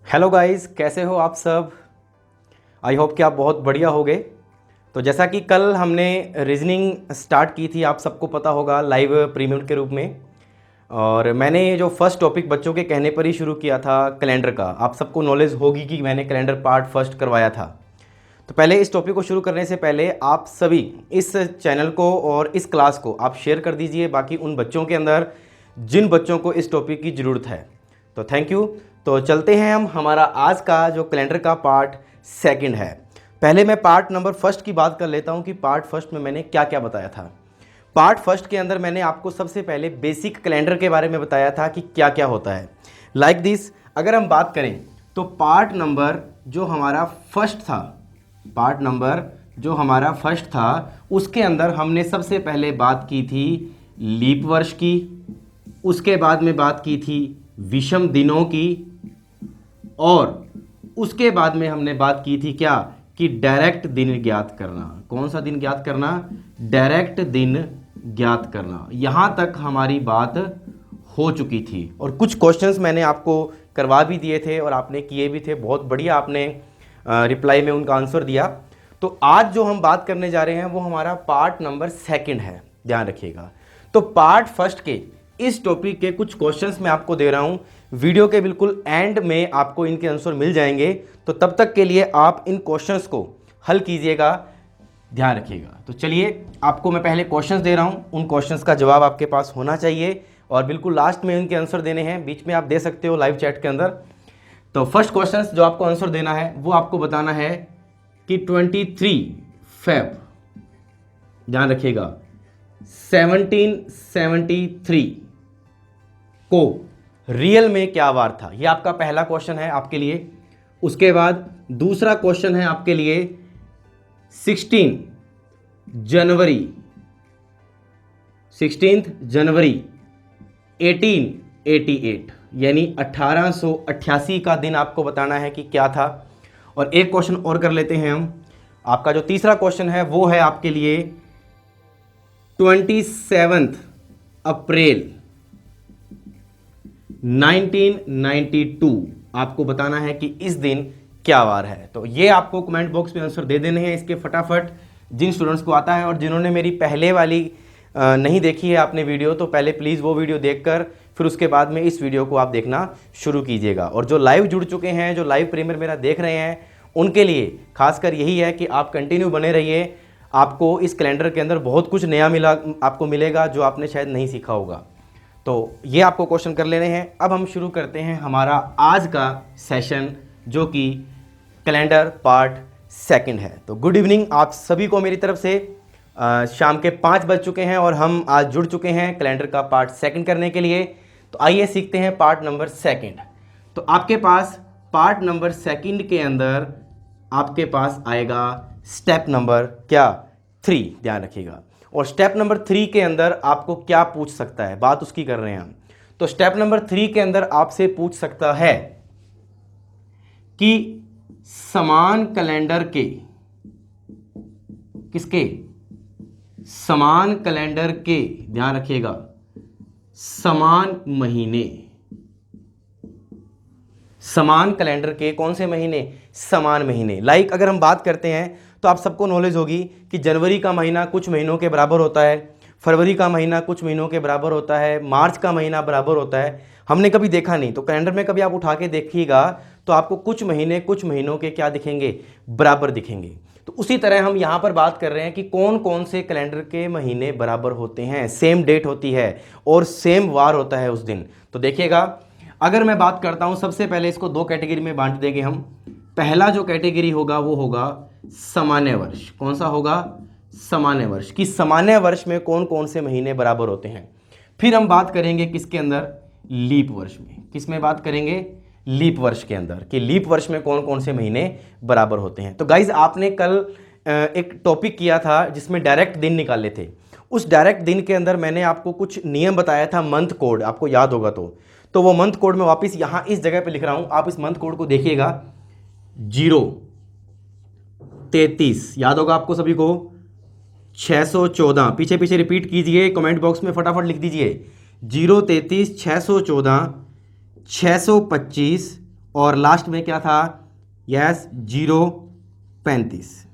Hello guys, कैसे हो आप सब। आई होप कि आप बहुत बढ़िया होगे। तो जैसा कि कल हमने रीजनिंग स्टार्ट की थी, आप सबको पता होगा, लाइव प्रीमियम के रूप में। और मैंने जो फर्स्ट टॉपिक बच्चों के कहने पर ही शुरू किया था कैलेंडर का। आप सबको नॉलेज होगी कि मैंने कैलेंडर पार्ट फर्स्ट करवाया था। तो पहले इस टॉपिक को शुरू करने से पहले आप सभी इस चैनल को और इस क्लास को आप शेयर कर दीजिए बाकी उन बच्चों के अंदर जिन बच्चों को इस टॉपिक की ज़रूरत है। तो थैंक यू। तो चलते हैं हम हमारा आज का जो कैलेंडर का पार्ट सेकंड है। पहले मैं पार्ट नंबर फर्स्ट की बात कर लेता हूं कि पार्ट फर्स्ट में मैंने क्या क्या बताया था। पार्ट फर्स्ट के अंदर मैंने आपको सबसे पहले बेसिक कैलेंडर के बारे में बताया था कि क्या क्या होता है। लाइक दिस, अगर हम बात करें तो पार्ट नंबर जो हमारा फर्स्ट था उसके अंदर हमने सबसे पहले बात की थी लीप वर्ष की, उसके बाद में बात की थी विषम दिनों की, और उसके बाद में हमने बात की थी क्या कि डायरेक्ट दिन ज्ञात करना। कौन सा दिन ज्ञात करना? डायरेक्ट दिन ज्ञात करना। यहाँ तक हमारी बात हो चुकी थी और कुछ क्वेश्चंस मैंने आपको करवा भी दिए थे और आपने किए भी थे। बहुत बढ़िया आपने रिप्लाई में उनका आंसर दिया। तो आज जो हम बात करने जा रहे हैं वो हमारा पार्ट नंबर सेकंड है, ध्यान रखिएगा। तो पार्ट फर्स्ट के इस टॉपिक के कुछ क्वेश्चंस मैं आपको दे रहा हूं, वीडियो के बिल्कुल एंड में आपको इनके आंसर मिल जाएंगे। तो तब तक के लिए आप इन क्वेश्चंस को हल कीजिएगा, ध्यान रखिएगा। तो चलिए, आपको मैं पहले क्वेश्चंस दे रहा हूं, उन क्वेश्चंस का जवाब आपके पास होना चाहिए और बिल्कुल लास्ट में इनके आंसर देने हैं। बीच में आप दे सकते हो लाइव चैट के अंदर। तो फर्स्ट क्वेश्चन जो आपको आंसर देना है वो आपको बताना है कि 23 फेब, ध्यान रखिएगा, 1773 को रियल में क्या वार था। ये आपका पहला क्वेश्चन है आपके लिए। उसके बाद दूसरा क्वेश्चन है आपके लिए 16 जनवरी 1888 यानी 1888 का दिन आपको बताना है कि क्या था। और एक क्वेश्चन और कर लेते हैं हम। आपका जो तीसरा क्वेश्चन है वो है आपके लिए 27 अप्रैल 1992। आपको बताना है कि इस दिन क्या वार है। तो ये आपको कमेंट बॉक्स में आंसर दे देने हैं इसके फटाफट, जिन स्टूडेंट्स को आता है। और जिन्होंने मेरी पहले वाली नहीं देखी है आपने वीडियो, तो पहले प्लीज़ वो वीडियो देखकर फिर उसके बाद में इस वीडियो को आप देखना शुरू कीजिएगा। और जो लाइव जुड़ चुके हैं, जो लाइव प्रीमियर मेरा देख रहे हैं, उनके लिए खासकर यही है कि आप कंटिन्यू बने रहिए। आपको इस कैलेंडर के अंदर बहुत कुछ नया आपको मिलेगा जो आपने शायद नहीं सीखा होगा। तो ये आपको क्वेश्चन कर लेने हैं। अब हम शुरू करते हैं हमारा आज का सेशन, जो कि कैलेंडर पार्ट सेकंड है। तो गुड इवनिंग आप सभी को मेरी तरफ से। शाम के 5 बज चुके हैं और हम आज जुड़ चुके हैं कैलेंडर का पार्ट सेकंड करने के लिए। तो आइए सीखते हैं पार्ट नंबर सेकंड। तो आपके पास पार्ट नंबर सेकंड के अंदर आपके पास आएगा स्टेप नंबर क्या 3, ध्यान रखिएगा। और स्टेप नंबर 3 के अंदर आपको क्या पूछ सकता है, बात उसकी कर रहे हैं हम। तो स्टेप नंबर 3 के अंदर आपसे पूछ सकता है कि समान कैलेंडर के, किसके? समान कैलेंडर के, ध्यान रखिएगा, समान महीने। समान कैलेंडर के कौन से महीने? समान महीने। लाइक अगर हम बात करते हैं तो आप सबको नॉलेज होगी कि जनवरी का महीना कुछ महीनों के बराबर होता है, फरवरी का महीना कुछ महीनों के बराबर होता है, मार्च का महीना बराबर होता है। हमने कभी देखा नहीं, तो कैलेंडर में कभी आप उठा के देखिएगा तो आपको कुछ महीने कुछ महीनों के क्या दिखेंगे? बराबर दिखेंगे। तो उसी तरह हम यहाँ पर बात कर रहे हैं कि कौन कौन से कैलेंडर के महीने बराबर होते हैं, सेम डेट होती है और सेम वार होता है उस दिन। तो देखिएगा, अगर मैं बात करता हूँ, सबसे पहले इसको 2 कैटेगरी में बांट देंगे हम। पहला जो कैटेगरी होगा वो होगा सामान्य वर्ष। कौन सा होगा? सामान्य वर्ष। कि सामान्य वर्ष में कौन कौन से महीने बराबर होते हैं। फिर हम बात करेंगे किसके अंदर? लीप वर्ष में। किस में बात करेंगे? लीप वर्ष के अंदर, कि लीप वर्ष में कौन कौन से महीने बराबर होते हैं। तो गाइज, आपने कल एक टॉपिक किया था जिसमें डायरेक्ट दिन निकाले थे। उस डायरेक्ट दिन के अंदर मैंने आपको कुछ नियम बताया था, मंथ कोड, आपको याद होगा। तो वो मंथ कोड में वापस यहाँ इस जगह पे लिख रहा हूँ, आप इस मंथ कोड को देखिएगा। 033 याद होगा आपको सभी को। 614 पीछे पीछे रिपीट कीजिए, कमेंट बॉक्स में फटाफट लिख दीजिए। 033 614 625 और लास्ट में क्या था, यस 035।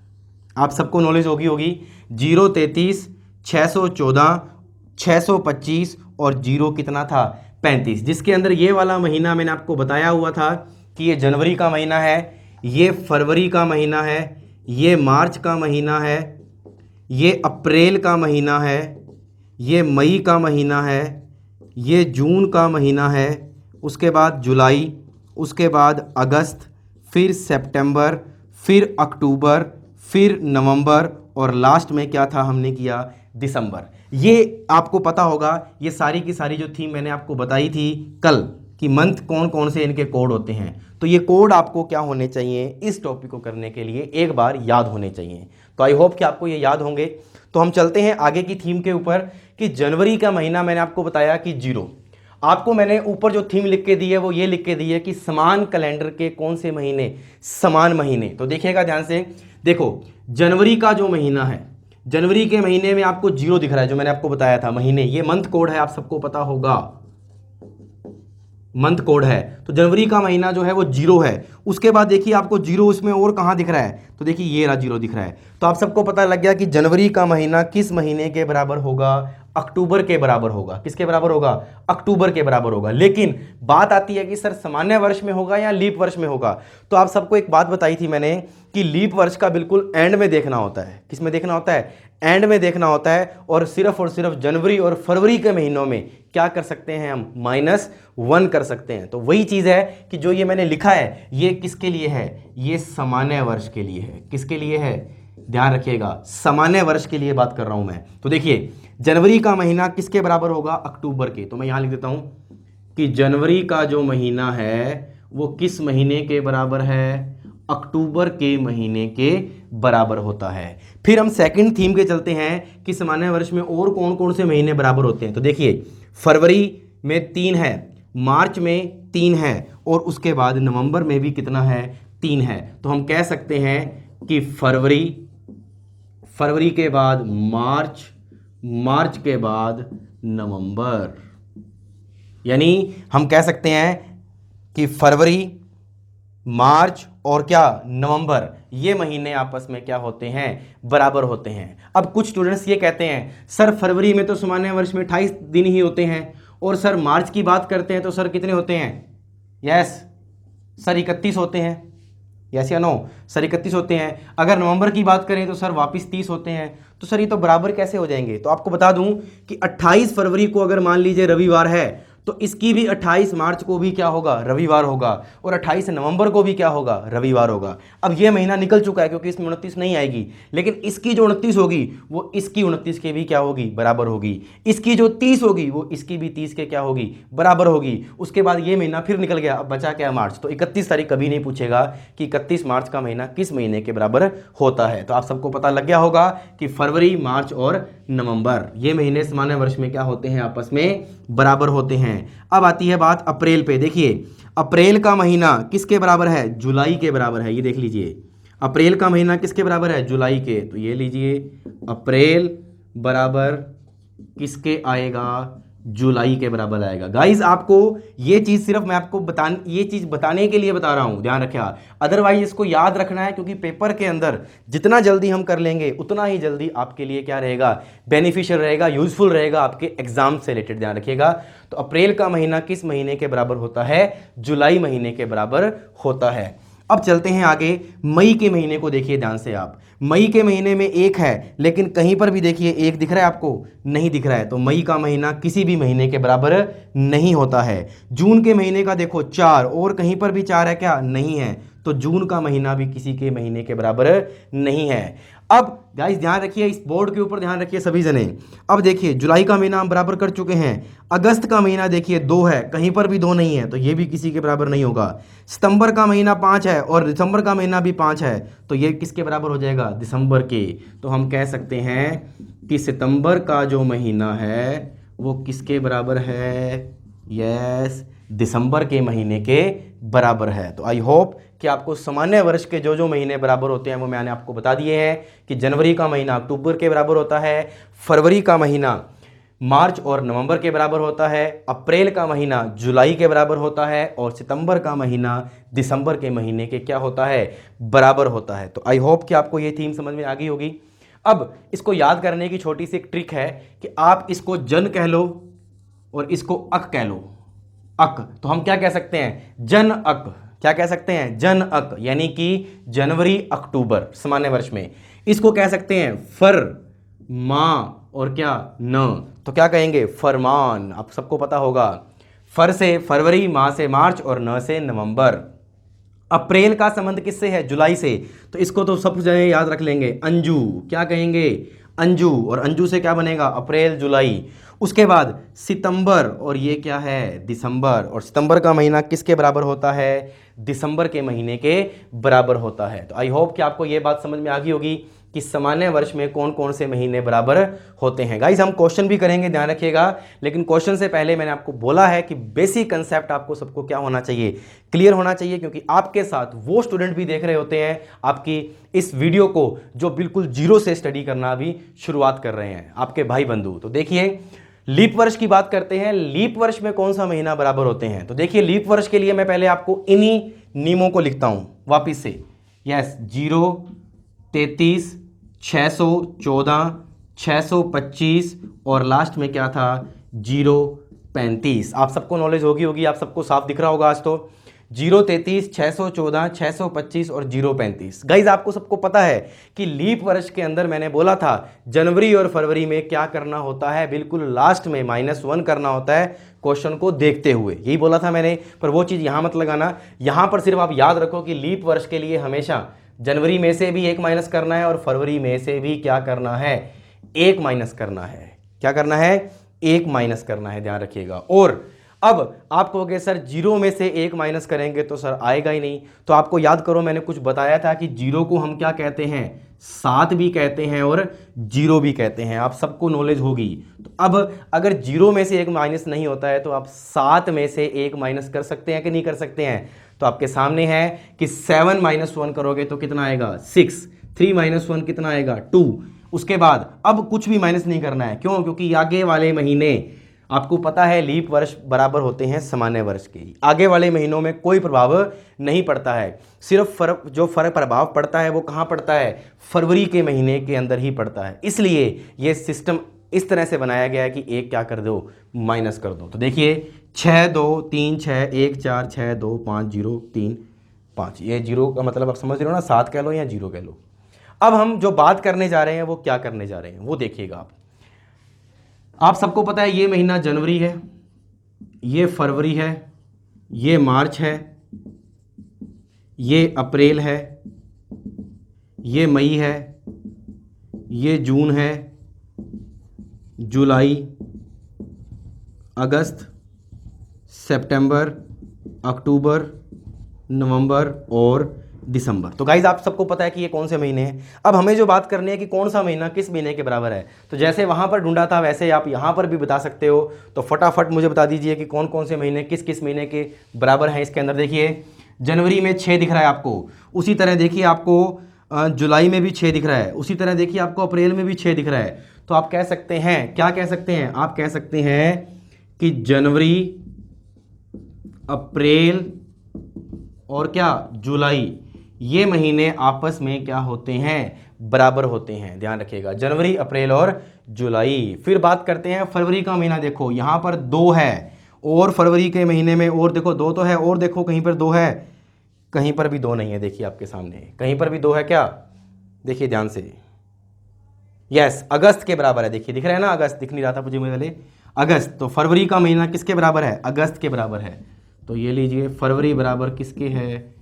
आप सबको नॉलेज होगी 033, 614, 625 और 0 कितना था 35, जिसके अंदर ये वाला महीना मैंने आपको बताया हुआ था कि ये जनवरी का महीना है, ये फरवरी का महीना है, ये मार्च का महीना है, ये अप्रैल का महीना है, ये मई का महीना है, ये जून का महीना है, उसके बाद जुलाई, उसके बाद अगस्त, फिर सितंबर, फिर अक्टूबर, फिर नवंबर और लास्ट में क्या था हमने किया दिसंबर। ये आपको पता होगा, ये सारी की सारी जो थीम मैंने आपको बताई थी कल कि मंथ कौन कौन से इनके कोड होते हैं, तो ये कोड आपको क्या होने चाहिए इस टॉपिक को करने के लिए एक बार याद होने चाहिए। तो आई होप कि आपको ये याद होंगे। तो हम चलते हैं आगे की थीम के ऊपर कि जनवरी का महीना मैंने आपको बताया कि 0। आपको मैंने ऊपर जो थीम लिख के दी है वो ये लिख के दी है कि समान कैलेंडर के कौन से महीने, समान महीने। तो देखिएगा ध्यान से, देखो जनवरी का जो महीना है, जनवरी के महीने में आपको 0 दिख रहा है, जो मैंने आपको बताया था महीने, ये मंथ कोड है, आप सबको पता होगा मंथ कोड है। तो जनवरी का महीना जो है वो 0 है। उसके बाद देखिए आपको 0 उसमें और कहाँ दिख रहा है, तो देखिए ये रहा 0 दिख रहा है। तो आप सबको पता लग गया कि जनवरी का महीना किस महीने के बराबर होगा, अक्टूबर के बराबर होगा। किसके बराबर होगा, अक्टूबर के बराबर होगा। लेकिन बात आती है कि सर सामान्य वर्ष में होगा या लीप वर्ष में होगा। तो आप सबको एक बात बताई थी मैंने कि लीप वर्ष का बिल्कुल एंड में देखना होता है। किस में देखना होता है, एंड में देखना होता है। और सिर्फ जनवरी और फरवरी के महीनों में क्या कर सकते हैं हम, -1 कर सकते हैं। तो वही चीज़ है कि जो ये मैंने लिखा है ये किसके लिए है, ये सामान्य वर्ष के लिए है। किसके लिए है, ध्यान रखिएगा, सामान्य वर्ष के लिए बात कर रहा हूं मैं। तो देखिए जनवरी का महीना किसके बराबर होगा, अक्टूबर के। तो मैं यहां लिख देता हूं कि जनवरी का जो महीना है वो किस महीने के बराबर है, अक्टूबर के महीने के बराबर होता है। फिर हम सेकंड थीम के चलते हैं कि सामान्य वर्ष में और कौन कौन से महीने बराबर होते हैं। तो देखिए फरवरी में 3 है, मार्च में 3 है और उसके बाद नवंबर में भी कितना है, 3 है। तो हम कह सकते हैं कि फरवरी के बाद मार्च, मार्च के बाद नवंबर। यानी हम कह सकते हैं कि फरवरी, मार्च और क्या नवंबर, ये महीने आपस में क्या होते हैं, बराबर होते हैं। अब कुछ स्टूडेंट्स ये कहते हैं सर फरवरी में तो सामान्य वर्ष में 28 दिन ही होते हैं, और सर मार्च की बात करते हैं तो सर कितने होते हैं, यस सर 31 होते हैं, यस या नो, सर 31 होते हैं। अगर नवंबर की बात करें तो सर वापस 30 होते हैं। तो सर ये तो बराबर कैसे हो जाएंगे। तो आपको बता दूं कि 28 फरवरी को अगर मान लीजिए रविवार है तो इसकी भी 28 मार्च को भी क्या होगा, रविवार होगा, और 28 नवंबर को भी क्या होगा, रविवार होगा। अब ये महीना निकल चुका है क्योंकि इसमें 29 नहीं आएगी, लेकिन इसकी जो 29 होगी वो इसकी 29 के भी क्या होगी, बराबर होगी। इसकी जो 30 होगी वो इसकी भी 30 के क्या होगी, बराबर होगी। उसके बाद ये महीना फिर निकल गया, अब बचा क्या, मार्च। तो 31 तारीख कभी नहीं पूछेगा कि 31 मार्च का महीना किस महीने के बराबर होता है। तो आप सबको पता लग गया होगा कि फरवरी, मार्च और नवंबर ये महीने सामान्य वर्ष में क्या होते हैं, आपस में बराबर होते हैं। अब आती है बात अप्रैल पे। देखिए अप्रैल का महीना किसके बराबर है, जुलाई के बराबर है। ये देख लीजिए अप्रैल का महीना किसके बराबर है, जुलाई के। तो ये लीजिए अप्रैल बराबर किसके आएगा, जुलाई के बराबर आएगा। गाइज आपको ये चीज़ सिर्फ मैं आपको ये चीज़ बताने के लिए बता रहा हूँ, ध्यान रखिए। अदरवाइज इसको याद रखना है क्योंकि पेपर के अंदर जितना जल्दी हम कर लेंगे उतना ही जल्दी आपके लिए क्या रहेगा, बेनिफिशियल रहेगा, यूजफुल रहेगा आपके एग्जाम से रिलेटेड। ध्यान रखिएगा। तो अप्रैल का महीना किस महीने के बराबर होता है, जुलाई महीने के बराबर होता है। अब चलते हैं आगे, मई के महीने को देखिए ध्यान से आप। मई के महीने में 1 है, लेकिन कहीं पर भी देखिए 1 दिख रहा है आपको, नहीं दिख रहा है। तो मई का महीना किसी भी महीने के बराबर नहीं होता है। जून के महीने का देखो 4, और कहीं पर भी 4 है क्या, नहीं है। तो जून का महीना भी किसी के महीने के बराबर नहीं है। अब गाइस ध्यान रखिए, इस बोर्ड के ऊपर ध्यान रखिए सभी जने। अब देखिए जुलाई का महीना हम बराबर कर चुके हैं। अगस्त का महीना देखिए 2 है, कहीं पर भी 2 नहीं है, तो ये भी किसी के बराबर नहीं होगा। सितंबर का महीना 5 है और दिसंबर का महीना भी 5 है, तो ये किसके बराबर हो जाएगा, दिसंबर के। तो हम कह सकते हैं कि सितंबर का जो महीना है वो किसके बराबर है, यस दिसंबर के महीने के बराबर है। तो आई होप कि आपको सामान्य वर्ष के जो जो महीने बराबर होते हैं वो मैंने आपको बता दिए हैं कि जनवरी का महीना अक्टूबर के बराबर होता है, फरवरी का महीना मार्च और नवंबर के बराबर होता है, अप्रैल का महीना जुलाई के बराबर होता है और सितंबर का महीना दिसंबर के महीने के क्या होता है, बराबर होता है। तो आई होप कि आपको ये थीम समझ में आ गई होगी। अब इसको याद करने की छोटी सी एक ट्रिक है कि आप इसको जन कह लो और इसको अक कह लो। अक तो हम क्या कह सकते हैं, जन अक। क्या कह सकते हैं, जन अक, यानी कि जनवरी अक्टूबर सामान्य वर्ष में। इसको कह सकते हैं फर माह और क्या न, तो क्या कहेंगे, फरमान। आप सबको पता होगा, फर से फरवरी, माह से मार्च और न से नवंबर। अप्रैल का संबंध किससे है, जुलाई से, तो इसको तो सब जने याद रख लेंगे, अंजू। क्या कहेंगे, अंजू, और अंजू से क्या बनेगा, अप्रैल जुलाई। उसके बाद सितंबर, और ये क्या है, दिसंबर, और सितंबर का महीना किसके बराबर होता है, दिसंबर के महीने के बराबर होता है। तो आई होप कि आपको ये बात समझ में आ गई होगी कि सामान्य वर्ष में कौन कौन से महीने बराबर होते हैं। गाइस हम क्वेश्चन भी करेंगे, ध्यान रखिएगा, लेकिन क्वेश्चन से पहले मैंने आपको बोला है कि बेसिक कंसेप्ट आपको सबको क्या होना चाहिए, क्लियर होना चाहिए, क्योंकि आपके साथ वो स्टूडेंट भी देख रहे होते हैं आपकी इस वीडियो को जो बिल्कुल जीरो से स्टडी करना अभी शुरुआत कर रहे हैं, आपके भाई बंधु। तो देखिए लीप वर्ष की बात करते हैं, लीप वर्ष में कौन सा महीना बराबर होते हैं। तो देखिए लीप वर्ष के लिए मैं पहले आपको इन्हीं नियमों को लिखता हूं वापिस से। यस, 0, 33, 614, 625 और लास्ट में क्या था, 035। आप सबको नॉलेज होगी, आप सबको साफ दिख रहा होगा आज तो। 033, 614, 625 और 035। गाइज आपको सबको पता है कि लीप वर्ष के अंदर मैंने बोला था जनवरी और फरवरी में क्या करना होता है, बिल्कुल लास्ट में -1 करना होता है क्वेश्चन को देखते हुए, यही बोला था मैंने। पर वो चीज़ यहाँ मत लगाना, यहाँ पर सिर्फ आप याद रखो कि लीप वर्ष के लिए हमेशा जनवरी में से भी 1 माइनस करना है और फरवरी में से भी क्या करना है, 1 माइनस करना है। क्या करना है, 1 माइनस करना है, ध्यान रखिएगा। और अब आप कहोगे सर 0 में से 1 माइनस करेंगे तो सर आएगा ही नहीं, तो आपको याद करो मैंने कुछ बताया था कि 0 को हम क्या कहते हैं, 7 भी कहते हैं और 0 भी कहते हैं, आप सबको नॉलेज होगी। तो अब अगर 0 में से 1 माइनस नहीं होता है तो आप 7 में से 1 माइनस कर सकते हैं कि नहीं कर सकते हैं। तो आपके सामने है कि 7 - 1 करोगे तो कितना आएगा, 6, 3 - 1 कितना आएगा, 2। उसके बाद अब कुछ भी माइनस नहीं करना है, क्यों, क्योंकि आगे वाले महीने आपको पता है लीप वर्ष बराबर होते हैं सामान्य वर्ष के। आगे वाले महीनों में कोई प्रभाव नहीं पड़ता है, सिर्फ जो प्रभाव पड़ता है वो कहाँ पड़ता है, फरवरी के महीने के अंदर ही पड़ता है। इसलिए ये सिस्टम इस तरह से बनाया गया है कि एक क्या कर दो, माइनस कर दो। तो देखिए 6, 2, 3, 6, 1, 4, 6, 2, 5, 0, 3, 5, ये 0 का मतलब आप समझ रहे हो ना, 7 कह लो या 0 कह लो। अब हम जो बात करने जा रहे हैं वो क्या करने जा रहे हैं वो देखिएगा आप सबको पता है ये महीना जनवरी है, ये फरवरी है, ये मार्च है, ये अप्रैल है, ये मई है, ये जून है, जुलाई, अगस्त, सितंबर, अक्टूबर, नवंबर और दिसंबर। तो गाइज आप सबको पता है कि ये कौन से महीने हैं। अब हमें जो बात करनी है कि कौन सा महीना किस महीने के बराबर है, तो जैसे वहाँ पर ढूंढा था वैसे आप यहाँ पर भी बता सकते हो। तो फटाफट मुझे बता दीजिए कि कौन कौन से महीने किस किस महीने के बराबर हैं इसके अंदर। देखिए जनवरी में 6 दिख रहा है आपको, उसी तरह देखिए आपको जुलाई में भी 6 दिख रहा है, उसी तरह देखिए आपको अप्रैल में भी 6 दिख रहा है। तो आप कह सकते हैं, क्या कह सकते हैं, आप कह सकते हैं कि जनवरी, अप्रैल और क्या जुलाई, ये महीने आपस में क्या होते हैं, बराबर होते हैं। ध्यान रखिएगा, जनवरी, अप्रैल और जुलाई। फिर बात करते हैं फरवरी का महीना। देखो यहाँ पर 2 है और फरवरी के महीने में और देखो 2 तो है, और देखो कहीं पर 2 है, कहीं पर भी 2 नहीं है। देखिए आपके सामने कहीं पर भी 2 है क्या, देखिए ध्यान से। यस, अगस्त के बराबर है, देखिए दिख रहा है ना, अगस्त दिख नहीं रहा था मुझे पहले, अगस्त। तो फरवरी का महीना किसके बराबर है, अगस्त के बराबर है। तो ये लीजिए फरवरी बराबर किसके है,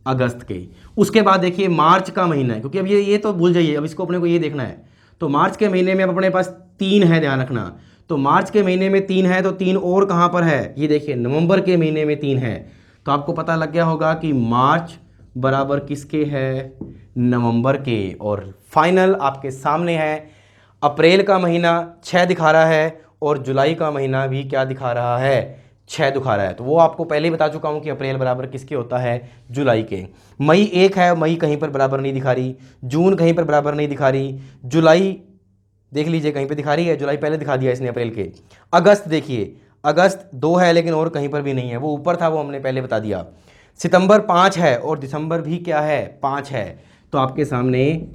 अगस्त के। उसके बाद देखिए मार्च का महीना है, क्योंकि अब ये तो भूल जाइए, अब इसको अपने को ये देखना है। तो मार्च के महीने में अब अपने पास 3 है, ध्यान रखना। तो मार्च के महीने में 3 है, तो 3 और कहाँ पर है, ये देखिए नवंबर के महीने में 3 है। तो आपको पता लग गया होगा कि मार्च बराबर किसके है, नवंबर के। और फाइनल आपके सामने है अप्रैल का महीना 6 दिखा रहा है और जुलाई का महीना भी क्या दिखा रहा है, 6 दिखा रहा है। तो वो आपको पहले ही बता चुका हूँ कि अप्रैल बराबर किसके होता है, जुलाई के। मई 1 है, मई कहीं पर बराबर नहीं दिखा रही, जून कहीं पर बराबर नहीं दिखा रही, जुलाई देख लीजिए, कहीं पे दिखा रही है, जुलाई पहले दिखा दिया इसने अप्रैल के। अगस्त देखिए, अगस्त 2 है लेकिन और कहीं पर भी नहीं है, वो ऊपर था, वो हमने पहले बता दिया। सितंबर 5 है और दिसंबर भी क्या है, 5 है। तो आपके सामने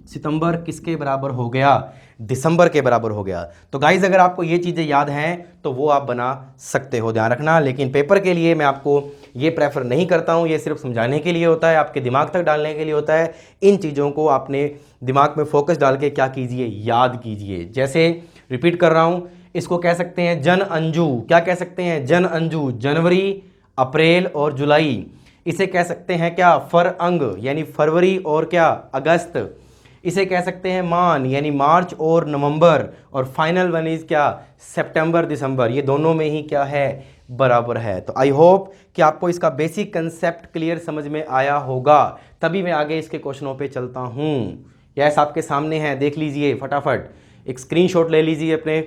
सितंबर किसके बराबर हो गया, दिसंबर के बराबर हो गया। तो गाइज अगर आपको ये चीज़ें याद हैं तो वो आप बना सकते हो, ध्यान रखना। लेकिन पेपर के लिए मैं आपको ये प्रेफर नहीं करता हूँ, ये सिर्फ समझाने के लिए होता है, आपके दिमाग तक डालने के लिए होता है। इन चीज़ों को आपने दिमाग में फोकस डाल के क्या कीजिए, याद कीजिए। जैसे रिपीट कर रहा हूँ, इसको कह सकते हैं जन अंजू। क्या कह सकते हैं, जन अंजू, जनवरी, अप्रैल और जुलाई। इसे कह सकते हैं क्या, फर अंग, यानी फरवरी और क्या, अगस्त। इसे कह सकते हैं मान, यानी मार्च और नवंबर। और फाइनल वन इज क्या, सितंबर, दिसंबर। ये दोनों में ही क्या है, बराबर है। तो आई होप कि आपको इसका बेसिक कंसेप्ट क्लियर समझ में आया होगा, तभी मैं आगे इसके क्वेश्चनों पे चलता हूँ। यस, आपके सामने है, देख लीजिए फटाफट, एक स्क्रीनशॉट ले लीजिए अपने,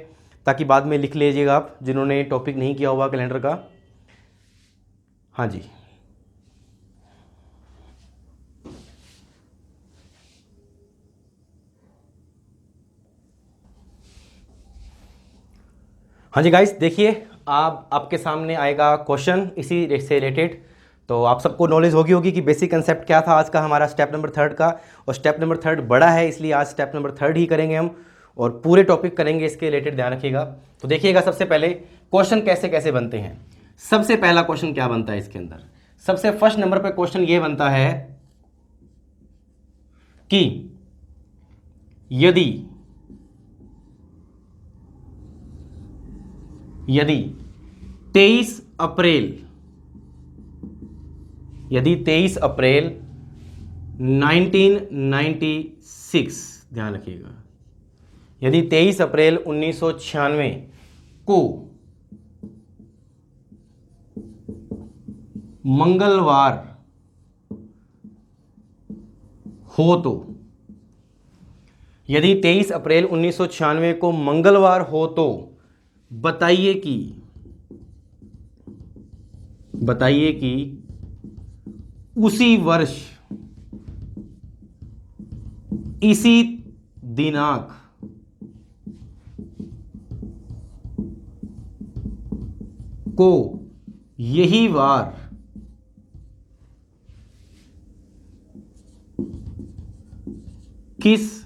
ताकि बाद में लिख लीजिएगा आप, जिन्होंने टॉपिक नहीं किया हुआ कैलेंडर का। हाँ जी, हाँ जी गाइस, देखिए आप, आपके सामने आएगा क्वेश्चन इसी से रिलेटेड। तो आप सबको नॉलेज होगी कि बेसिक कंसेप्ट क्या था आज का हमारा स्टेप नंबर 3 का। और स्टेप नंबर 3 बड़ा है, इसलिए आज स्टेप नंबर 3 ही करेंगे हम, और पूरे टॉपिक करेंगे इसके रिलेटेड, ध्यान रखिएगा। तो देखिएगा, सबसे पहले क्वेश्चन कैसे कैसे बनते हैं। सबसे पहला क्वेश्चन क्या बनता है इसके अंदर, सबसे फर्स्ट नंबर पर क्वेश्चन ये बनता है कि यदि 23 अप्रैल, यदि 23 अप्रैल 1996, ध्यान रखिएगा, यदि 23 अप्रैल 1996 को मंगलवार हो तो, यदि 23 अप्रैल 1996 को मंगलवार हो तो बताइए कि उसी वर्ष इसी दिनांक को यही वार किस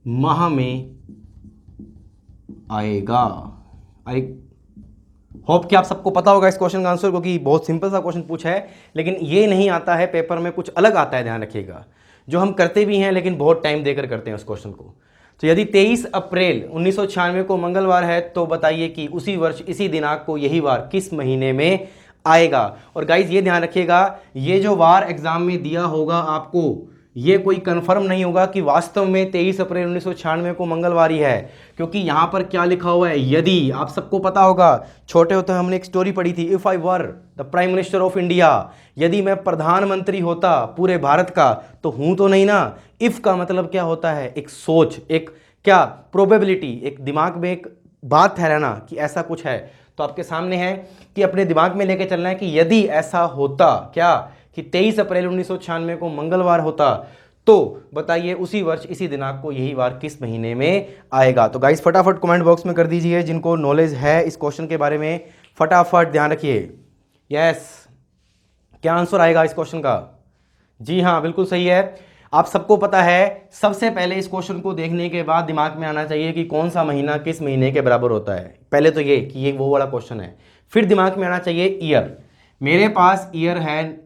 माह में आएगा। आई होप कि आप सबको पता होगा इस क्वेश्चन का आंसर, क्योंकि बहुत सिंपल सा क्वेश्चन पूछा है, लेकिन ये नहीं आता है पेपर में, कुछ अलग आता है, ध्यान रखिएगा, जो हम करते भी हैं लेकिन बहुत टाइम देकर करते हैं उस क्वेश्चन को। तो यदि 23 अप्रैल 1996 को मंगलवार है तो बताइए कि उसी वर्ष इसी दिनांक को यही वार किस महीने में आएगा। और गाइज ये ध्यान रखिएगा, ये जो वार एग्जाम में दिया होगा आपको, ये कोई कंफर्म नहीं होगा कि वास्तव में 23 अप्रैल 1996 को मंगलवार ही है, क्योंकि यहां पर क्या लिखा हुआ है, यदि। आप सबको पता होगा, छोटे होते हमने एक स्टोरी पढ़ी थी, if I were the prime minister of India, यदि मैं प्रधानमंत्री होता पूरे भारत का, तो हूं तो नहीं ना। इफ का मतलब क्या होता है, एक सोच, एक क्या प्रोबेबिलिटी, एक दिमाग में एक बात ठहराना कि ऐसा कुछ है। तो आपके सामने है कि अपने दिमाग में लेके चलना है कि यदि ऐसा होता, क्या कि 23 अप्रैल 1996 को मंगलवार होता, तो बताइए उसी वर्ष इसी दिनांक को यही वार किस महीने में आएगा। तो गाइस फटाफट कमेंट बॉक्स में कर दीजिए, जिनको नॉलेज है इस क्वेश्चन के बारे में, फटाफट ध्यान रखिए। यस, क्या आंसर आएगा इस क्वेश्चन का? जी हाँ, बिल्कुल सही है। आप सबको पता है, सबसे पहले इस क्वेश्चन को देखने के बाद दिमाग में आना चाहिए कि कौन सा महीना किस महीने के बराबर होता है। पहले तो ये कि ये वो वाला क्वेश्चन है, फिर दिमाग में आना चाहिए ईयर। मेरे पास ईयर है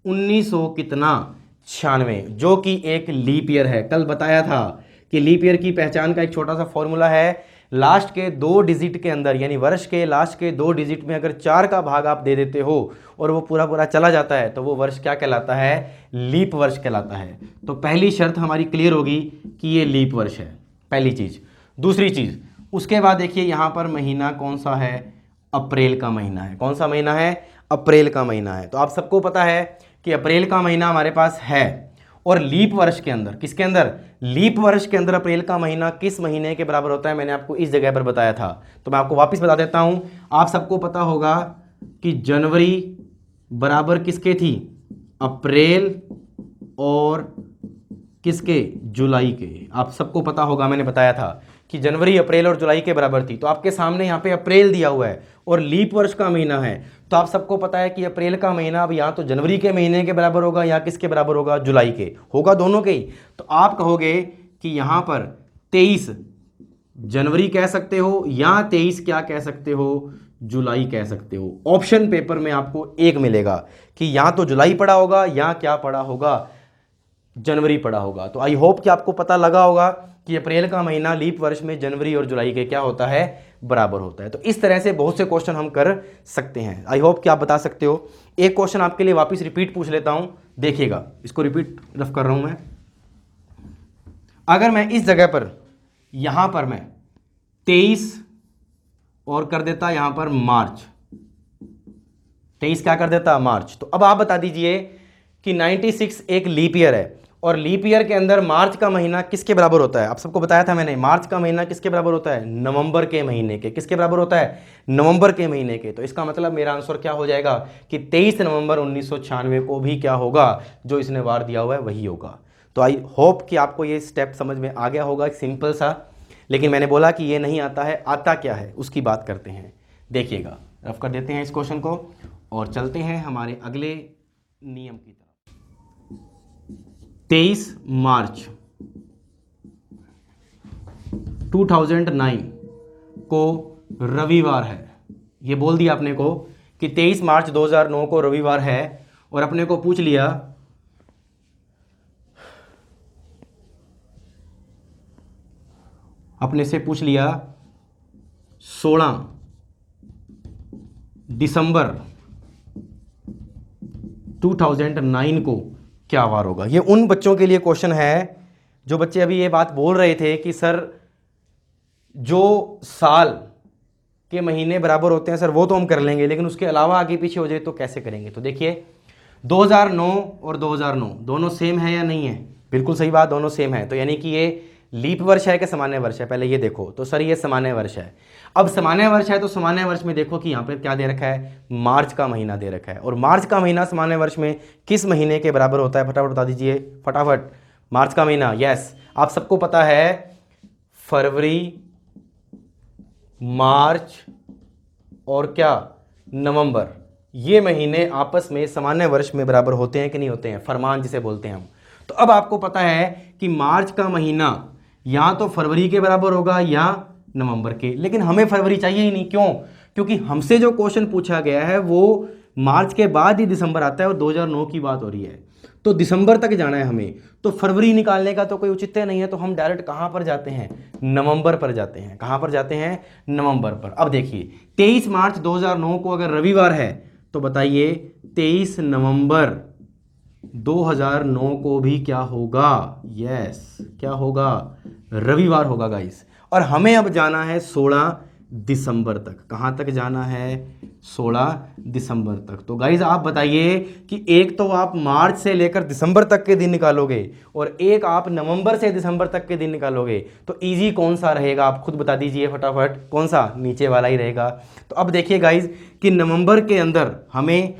1900 कितना 96, जो कि एक लीप ईयर है। कल बताया था कि लीप ईयर की पहचान का एक छोटा सा फॉर्मूला है, लास्ट के 2 डिजिट के अंदर, यानी वर्ष के लास्ट के 2 डिजिट में अगर 4 का भाग आप दे देते हो और वो पूरा पूरा चला जाता है, तो वो वर्ष क्या कहलाता है, लीप वर्ष कहलाता है। तो पहली शर्त हमारी क्लियर होगी कि ये लीप वर्ष है, पहली चीज। दूसरी चीज, उसके बाद देखिए यहां पर महीना कौन सा है, अप्रैल का महीना है। कौन सा महीना है, अप्रैल का महीना है। तो आप सबको पता है कि अप्रैल का महीना हमारे पास है, और लीप वर्ष के अंदर, किसके अंदर, लीप वर्ष के अंदर अप्रैल का महीना किस महीने के बराबर होता है, मैंने आपको इस जगह पर बताया था। तो मैं आपको वापस बता देता हूं। आप सबको पता होगा कि जनवरी बराबर किसके थी, अप्रैल और किसके? जुलाई के। आप सबको पता होगा, मैंने बताया था कि जनवरी, अप्रैल और जुलाई के बराबर थी। तो आपके सामने यहाँ पे अप्रैल दिया हुआ है और लीप वर्ष का महीना है, तो आप सबको पता है कि अप्रैल का महीना अब या तो जनवरी के महीने के बराबर होगा या किसके बराबर होगा? जुलाई के। होगा दोनों के ही। तो आप कहोगे कि यहाँ पर 23 जनवरी कह सकते हो या 23 क्या कह सकते हो? जुलाई कह सकते हो। ऑप्शन पेपर में आपको एक मिलेगा कि या तो जुलाई पड़ा होगा या क्या पड़ा होगा? जनवरी पड़ा होगा। तो आई होप कि आपको पता लगा होगा कि अप्रैल का महीना लीप वर्ष में जनवरी और जुलाई के क्या होता है? बराबर होता है। तो इस तरह से बहुत से क्वेश्चन हम कर सकते हैं। आई होप कि आप बता सकते हो। एक क्वेश्चन आपके लिए वापस रिपीट पूछ लेता हूं, देखिएगा, इसको रिपीट रफ कर रहा हूं मैं। अगर मैं इस जगह पर, यहां पर मैं 23 और कर देता यहां पर मार्च, 23 क्या कर देता? मार्च। तो अब आप बता दीजिए कि 96 एक लीप ईयर है और लीप ईयर के अंदर मार्च का महीना किसके बराबर होता है? आप सबको बताया था मैंने, मार्च का महीना किसके बराबर होता है? नवंबर के महीने के। किसके बराबर होता है? नवंबर के महीने के। तो इसका मतलब मेरा आंसर क्या हो जाएगा कि 23 नवंबर 1996 को भी क्या होगा? जो इसने वार दिया हुआ है वही होगा। तो आई होप कि आपको ये स्टेप समझ में आ गया होगा, सिंपल सा। लेकिन मैंने बोला कि ये नहीं आता है, आता क्या है उसकी बात करते हैं। देखिएगा, रफ कर देते हैं इस क्वेश्चन को और चलते हैं हमारे अगले नियम की तरफ। 23 मार्च 2009 को रविवार है। ये बोल दिया अपने को कि 23 मार्च 2009 को रविवार है और अपने को पूछ लिया अपने से पूछ लिया 16 दिसंबर 2009 को क्या वार होगा। ये उन बच्चों के लिए क्वेश्चन है जो बच्चे अभी ये बात बोल रहे थे कि सर जो साल के महीने बराबर होते हैं सर वो तो हम कर लेंगे, लेकिन उसके अलावा आगे पीछे हो जाए तो कैसे करेंगे। तो देखिए 2009 और 2009 दोनों सेम है या नहीं है? बिल्कुल सही बात, दोनों सेम है। तो यानी कि ये लीप वर्ष है कि सामान्य वर्ष है? पहले ये देखो। तो सर ये सामान्य वर्ष है। अब सामान्य वर्ष है तो सामान्य वर्ष में देखो कि यहाँ पे क्या दे रखा है? मार्च का महीना दे रखा है। और मार्च का महीना सामान्य वर्ष में किस महीने के बराबर होता है? फटाफट बता दीजिए, फटाफट। मार्च का महीना, यस, आप सबको पता है फरवरी, मार्च और क्या? नवंबर। ये महीने आपस में सामान्य वर्ष में बराबर होते हैं कि नहीं होते हैं? फरमान जिसे बोलते हैं हम। तो अब आपको पता है कि मार्च का महीना या तो फरवरी के बराबर होगा या नवंबर के, लेकिन हमें फरवरी चाहिए ही नहीं। क्यों? क्योंकि हमसे जो क्वेश्चन पूछा गया है वो मार्च के बाद ही दिसंबर आता है और 2009 की बात हो रही है, तो दिसंबर तक जाना है हमें। तो फरवरी निकालने का तो कोई औचित्य नहीं है, तो हम डायरेक्ट कहां पर जाते हैं? नवंबर पर जाते हैं। कहां पर जाते हैं? नवंबर पर। अब देखिए 23 मार्च 2009 को अगर रविवार है तो बताइए 23 नवंबर 2009 को भी क्या होगा? यस, क्या होगा? रविवार होगा गाइस। और हमें अब जाना है 16 दिसंबर तक। कहां तक जाना है? 16 दिसंबर तक। तो गाइस आप बताइए कि एक तो आप मार्च से लेकर दिसंबर तक के दिन निकालोगे और एक आप नवंबर से दिसंबर तक के दिन निकालोगे, तो इजी कौन सा रहेगा? आप खुद बता दीजिए फटाफट। कौन सा? नीचे वाला ही रहेगा। तो अब देखिए गाइस कि नवंबर के अंदर हमें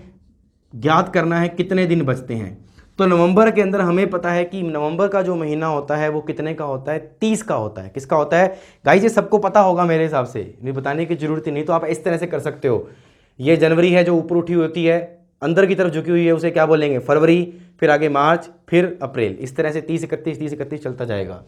ज्ञात करना है कितने दिन बचते हैं। तो नवंबर के अंदर हमें पता है कि नवंबर का जो महीना होता है वो कितने का होता है? 30 का होता है। किसका होता है गाइस? ये सबको पता होगा मेरे हिसाब से, नहीं बताने की जरूरत ही नहीं। तो आप इस तरह से कर सकते हो, ये जनवरी है जो ऊपर उठी होती है, अंदर की तरफ झुकी हुई है, उसे क्या बोलेंगे? फरवरी, फिर आगे मार्च, फिर अप्रैल। इस तरह से 30 31 30 31 चलता जाएगा।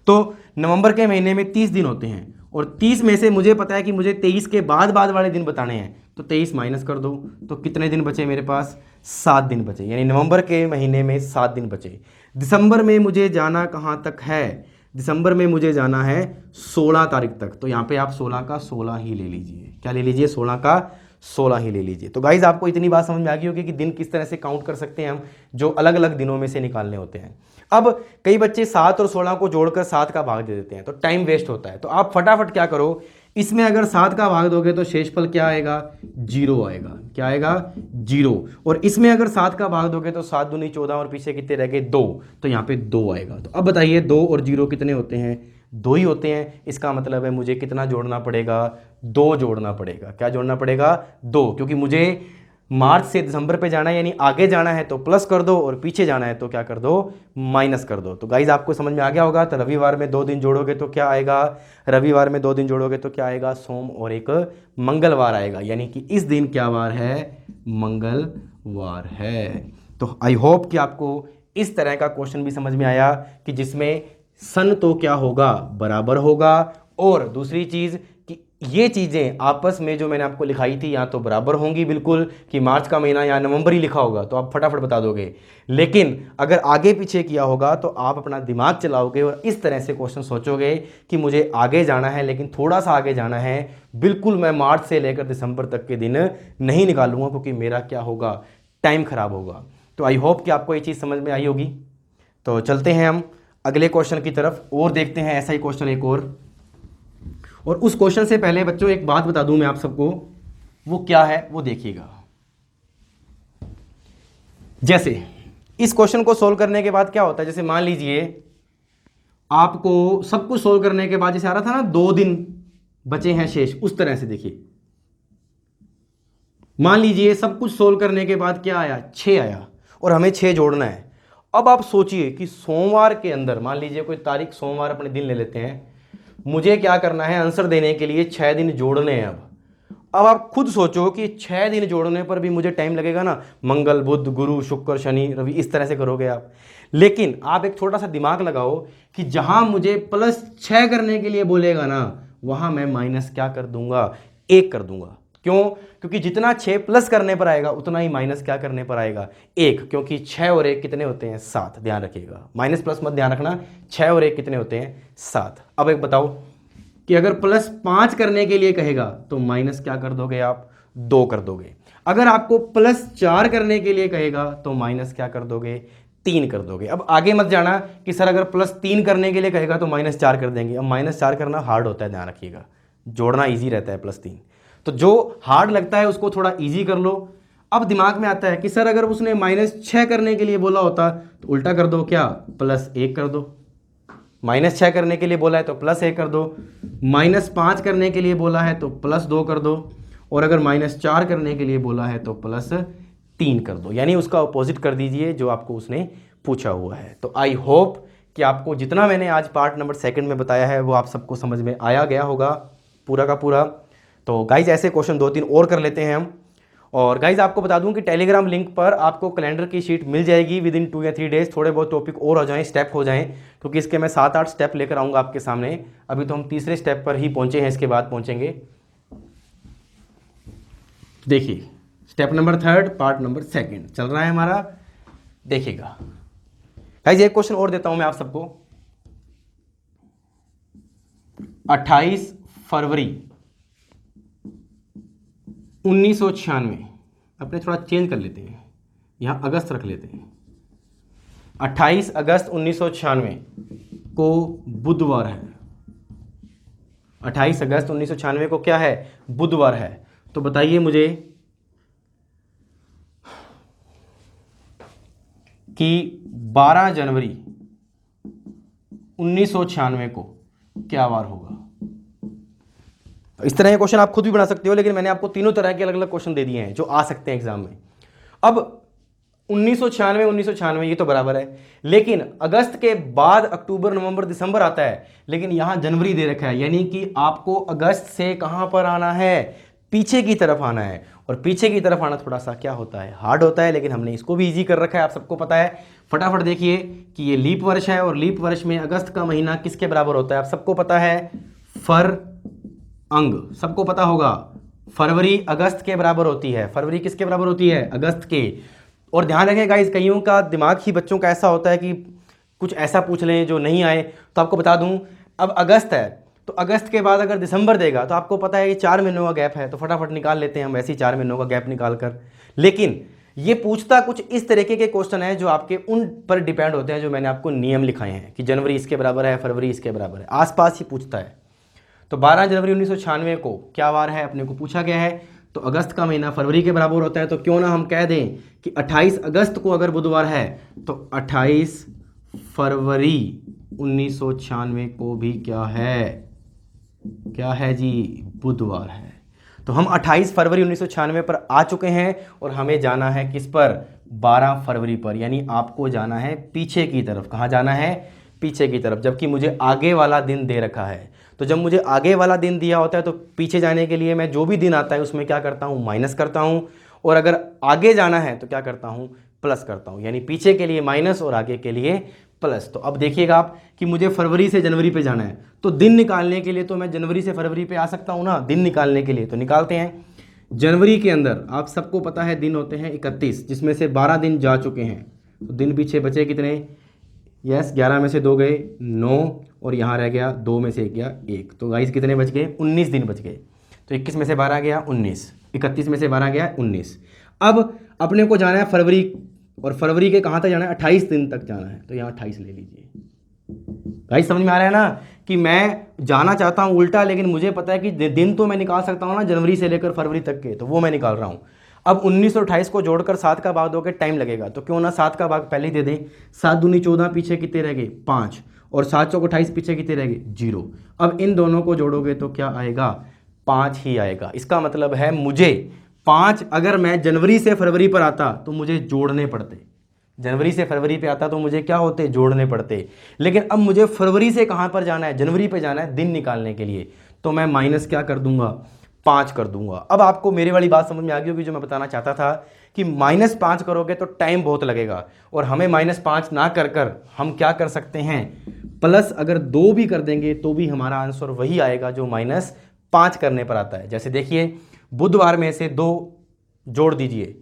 तो नवंबर के महीने में 30 दिन होते हैं और 30 में से मुझे पता है कि मुझे 23 के बाद वाले दिन बताने हैं। तो 23 माइनस कर दो तो कितने दिन बचे मेरे पास? 7 दिन बचे। यानी नवंबर के महीने में 7 दिन बचे। दिसंबर में मुझे जाना कहाँ तक है? दिसंबर में मुझे जाना है 16 तारीख तक। तो यहाँ पे आप 16 का 16 ही ले लीजिए। क्या ले लीजिए? 16 का 16 ही ले लीजिए। तो गाइज आपको इतनी बात समझ में आ गई होगी कि दिन किस तरह से काउंट कर सकते हैं हम, जो अलग अलग दिनों में से निकालने होते हैं। अब कई बच्चे 7 और 16 को जोड़कर 7 का भाग दे देते हैं, तो टाइम वेस्ट होता है। तो आप फटाफट क्या करो, इसमें अगर 7 का भाग दोगे तो शेषफल क्या आएगा? 0 आएगा। क्या आएगा? 0। और इसमें अगर 7 का भाग दोगे तो 7 दूनी 14 और पीछे कितने रह गए? 2। तो यहाँ पे 2 आएगा। तो अब बताइए 2 और 0 कितने होते हैं? 2 ही होते हैं। इसका मतलब है मुझे कितना जोड़ना पड़ेगा? 2 जोड़ना पड़ेगा। क्या जोड़ना पड़ेगा? 2, क्योंकि मुझे मार्च से दिसंबर पे जाना है यानी आगे जाना है तो प्लस कर दो और पीछे जाना है तो क्या कर दो, माइनस कर दो। तो गाइज आपको समझ में आ गया होगा। तो रविवार में 2 दिन जोड़ोगे तो क्या आएगा, रविवार में 2 दिन जोड़ोगे तो क्या आएगा, सोम और एक मंगलवार आएगा, यानी कि इस दिन क्या वार है, मंगलवार है। तो आई होप कि आपको इस तरह का क्वेश्चन भी समझ में आया कि जिसमें सन तो क्या होगा, बराबर होगा, और दूसरी चीज कि ये चीजें आपस में जो मैंने आपको लिखाई थी या तो बराबर होंगी बिल्कुल, कि मार्च का महीना या नवंबर ही लिखा होगा तो आप फटाफट बता दोगे, लेकिन अगर आगे पीछे किया होगा तो आप अपना दिमाग चलाओगे और इस तरह से क्वेश्चन सोचोगे कि मुझे आगे जाना है लेकिन थोड़ा सा आगे जाना है, बिल्कुल मैं मार्च से लेकर दिसंबर तक के दिन नहीं निकालूंगा क्योंकि मेरा क्या होगा, टाइम खराब होगा। तो आई होप कि आपको ये चीज़ समझ में आई होगी। तो चलते हैं हम अगले क्वेश्चन की तरफ और देखते हैं ऐसा ही क्वेश्चन एक और उस क्वेश्चन से पहले बच्चों एक बात बता दूं मैं आप सबको, वो क्या है वो देखिएगा। जैसे इस क्वेश्चन को सोल्व करने के बाद क्या होता है, जैसे मान लीजिए आपको सब कुछ सोल्व करने के बाद जैसे आ रहा था ना 2 दिन बचे हैं शेष, उस तरह से देखिए मान लीजिए सब कुछ सोल्व करने के बाद क्या आया, 6 आया और हमें 6 जोड़ना है। अब आप सोचिए कि सोमवार के अंदर, मान लीजिए कोई तारीख सोमवार अपने दिन ले लेते हैं, मुझे क्या करना है, आंसर देने के लिए 6 दिन जोड़ने हैं। अब आप खुद सोचो कि 6 दिन जोड़ने पर भी मुझे टाइम लगेगा ना, मंगल बुध गुरु शुक्र शनि रवि, इस तरह से करोगे आप। लेकिन आप एक छोटा सा दिमाग लगाओ कि जहां मुझे +6 करने के लिए बोलेगा ना, वहां मैं माइनस क्या कर दूंगा, 1 कर दूंगा। क्यों, क्योंकि जितना 6 प्लस करने पर आएगा उतना ही माइनस क्या करने पर आएगा, 1, क्योंकि 6 और 1 कितने होते हैं, 7। ध्यान रखिएगा, माइनस प्लस मत ध्यान रखना, 6 और 1 कितने होते हैं, 7। अब एक बताओ कि अगर +5 करने के लिए कहेगा तो माइनस क्या कर दोगे आप, 2 कर दोगे। अगर आपको +4 करने के लिए कहेगा तो माइनस क्या कर दोगे, 3 कर दोगे। अब आगे मत जाना कि सर अगर +3 करने के लिए कहेगा तो -4 कर देंगे। अब -4 करना हार्ड होता है, ध्यान रखिएगा, जोड़ना ईजी रहता है +3। तो जो हार्ड लगता है उसको थोड़ा ईजी कर लो। अब दिमाग में आता है कि सर अगर उसने -6 करने के लिए बोला होता तो उल्टा कर दो, क्या, +1 कर दो। -6 करने के लिए बोला है तो +1 कर दो, -5 करने के लिए बोला है तो +2 कर दो, और अगर -4 करने के लिए बोला है तो +3 कर दो, यानी उसका अपोजिट कर दीजिए जो आपको उसने पूछा हुआ है। तो आई होप कि आपको जितना मैंने आज पार्ट नंबर 2 में बताया है वो आप सबको समझ में आया गया होगा पूरा का पूरा। तो गाइज ऐसे क्वेश्चन 2-3 और कर लेते हैं हम। और गाइज आपको बता दूं कि टेलीग्राम लिंक पर आपको कैलेंडर की शीट मिल जाएगी विद इन 2 या 3 डेज। थोड़े बहुत टॉपिक और हो जाएं, स्टेप हो जाएं, क्योंकि इसके मैं 7-8 स्टेप लेकर आऊँगा आपके सामने। अभी तो हम तीसरे स्टेप पर ही पहुँचे हैं, इसके बाद पहुँचेंगे। देखिए स्टेप नंबर 3 पार्ट नंबर 2 चल रहा है हमारा, देखिएगा। गाइज एक क्वेश्चन और देता हूँ मैं आप सबको। 28 फरवरी 1996, अपने थोड़ा चेंज कर लेते हैं, यहाँ अगस्त रख लेते हैं। 28 अगस्त 1996 को बुधवार है। 28 अगस्त 1996 को क्या है, बुधवार है। तो बताइए मुझे कि 12 जनवरी 1996 को क्या वार होगा। इस तरह के क्वेश्चन आप खुद भी बना सकते हो, लेकिन मैंने आपको तीनों तरह के अलग अलग क्वेश्चन दे दिए हैं जो आ सकते हैं एग्जाम में। अब 1996 ये तो बराबर है, लेकिन अगस्त के बाद अक्टूबर नवंबर दिसंबर आता है, लेकिन यहां जनवरी दे रखा है, यानी कि आपको अगस्त से कहां पर आना है, पीछे की तरफ आना है। और पीछे की तरफ आना थोड़ा सा क्या होता है, हार्ड होता है, लेकिन हमने इसको भी इजी कर रखा है, आप सबको पता है। फटाफट देखिए कि ये लीप वर्ष है, और लीप वर्ष में अगस्त का महीना किसके बराबर होता है, आप सबको पता है, अंग, सबको पता होगा। फरवरी अगस्त के बराबर होती है। फरवरी किसके बराबर होती है, अगस्त के। और ध्यान रखें गाइस, कईयों का दिमाग ही बच्चों का ऐसा होता है कि कुछ ऐसा पूछ लें जो नहीं आए। तो आपको बता दूं, अब अगस्त है तो अगस्त के बाद अगर दिसंबर देगा तो आपको पता है ये 4 महीनों का गैप है, तो फटाफट निकाल लेते हैं हम ऐसे ही 4 महीनों का गैप निकाल कर। लेकिन ये पूछता कुछ इस तरीके के क्वेश्चन है जो आपके उन पर डिपेंड होते हैं जो मैंने आपको नियम लिखाए हैं कि जनवरी इसके बराबर है, फरवरी इसके बराबर है, आसपास ही पूछता है। तो 12 जनवरी 1996 को क्या वार है, अपने को पूछा गया है। तो अगस्त का महीना फरवरी के बराबर होता है, तो क्यों ना हम कह दें कि 28 अगस्त को अगर बुधवार है तो 28 फरवरी 1996 को भी क्या है जी, बुधवार है। तो हम 28 फरवरी 1996 पर आ चुके हैं और हमें जाना है किस पर, 12 फरवरी पर, यानी आपको जाना है पीछे की तरफ। कहाँ जाना है, पीछे की तरफ, जबकि मुझे आगे वाला दिन दे रखा है। तो जब मुझे आगे वाला दिन दिया होता है तो पीछे जाने के लिए मैं जो भी दिन आता है उसमें क्या करता हूँ, माइनस करता हूँ, और अगर आगे जाना है तो क्या करता हूँ, प्लस करता हूँ। यानी पीछे के लिए माइनस और आगे के लिए प्लस। तो अब देखिएगा आप कि मुझे फरवरी से जनवरी पे जाना है, तो दिन निकालने के लिए तो मैं जनवरी से फरवरी पे आ सकता हूँ ना, दिन निकालने के लिए। तो निकालते हैं। जनवरी के अंदर आप सबको पता है दिन होते हैं 31, जिसमें से 12 दिन जा चुके हैं, तो दिन पीछे बचे कितने, यस 11 में से 2 गए 9, और यहाँ रह गया 2 में से 1 गया 1, तो गाइस कितने बच गए, 19 दिन बच गए। तो 21 में से 12 गया 19, 31 में से 12 गया 19। अब अपने को जाना है फरवरी, और फरवरी के कहाँ तक जाना है, 28 दिन तक जाना है, तो यहाँ 28 ले लीजिए। गाइस समझ में आ रहा है ना कि मैं जाना चाहता हूँ उल्टा, लेकिन मुझे पता है कि दिन तो मैं निकाल सकता हूँ ना जनवरी से लेकर फरवरी तक के, तो वो मैं निकाल रहा हूँ। अब 19 और 28 को जोड़कर 7 का भाग दोगे टाइम लगेगा, तो क्यों ना 7 का भाग पहले ही दे दें। 7 दूनी 14, पीछे कितने रह गए 5, और 7 चौक 28, पीछे कितने रह गए 0। अब इन दोनों को जोड़ोगे तो क्या आएगा, 5 ही आएगा। इसका मतलब है मुझे 5, अगर मैं जनवरी से फरवरी पर आता तो मुझे जोड़ने पड़ते, जनवरी से फरवरी पे आता तो मुझे क्या होते, जोड़ने पड़ते। लेकिन अब मुझे फरवरी से कहाँ पर जाना है, जनवरी पे जाना है दिन निकालने के लिए, तो मैं माइनस क्या कर दूंगा, 5 कर दूंगा। अब आपको मेरी वाली बात समझ में आ गई होगी जो मैं बताना चाहता था कि -5 करोगे तो टाइम बहुत लगेगा, और हमें -5 ना कर कर हम क्या कर सकते हैं, प्लस अगर 2 भी कर देंगे तो भी हमारा आंसर वही आएगा जो -5 करने पर आता है। जैसे देखिए, बुधवार में से 2 जोड़ दीजिए,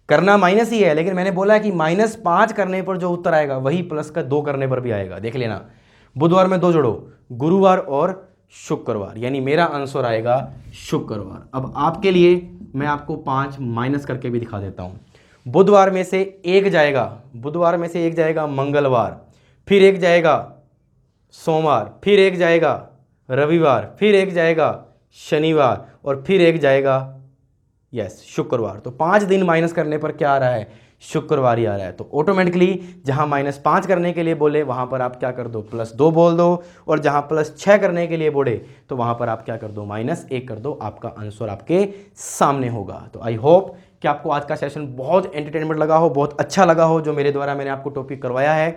करना माइनस ही है, लेकिन मैंने बोला है कि -5 करने पर जो उत्तर आएगा वही प्लस का 2 करने पर भी आएगा। देख लेना, बुधवार में 2 जोड़ो, गुरुवार और शुक्रवार, यानी मेरा आंसर आएगा शुक्रवार। अब आपके लिए मैं आपको 5 माइनस करके भी दिखा देता हूँ। बुधवार में से 1 जाएगा, बुधवार में से 1 जाएगा मंगलवार, फिर 1 जाएगा सोमवार, फिर 1 जाएगा रविवार, फिर 1 जाएगा शनिवार, और फिर 1 जाएगा यस शुक्रवार। तो 5 दिन माइनस करने पर क्या आ रहा है, शुक्रवार ही आ रहा है। तो ऑटोमेटिकली जहां -5 करने के लिए बोले वहां पर आप क्या कर दो, +2 बोल दो, और जहां +6 करने के लिए बोले तो वहां पर आप क्या कर दो, -1 कर दो। आपका आंसर आपके सामने होगा। तो आई होप कि आपको आज का सेशन बहुत एंटरटेनमेंट लगा हो, बहुत अच्छा लगा हो जो मेरे द्वारा मैंने आपको टॉपिक करवाया है।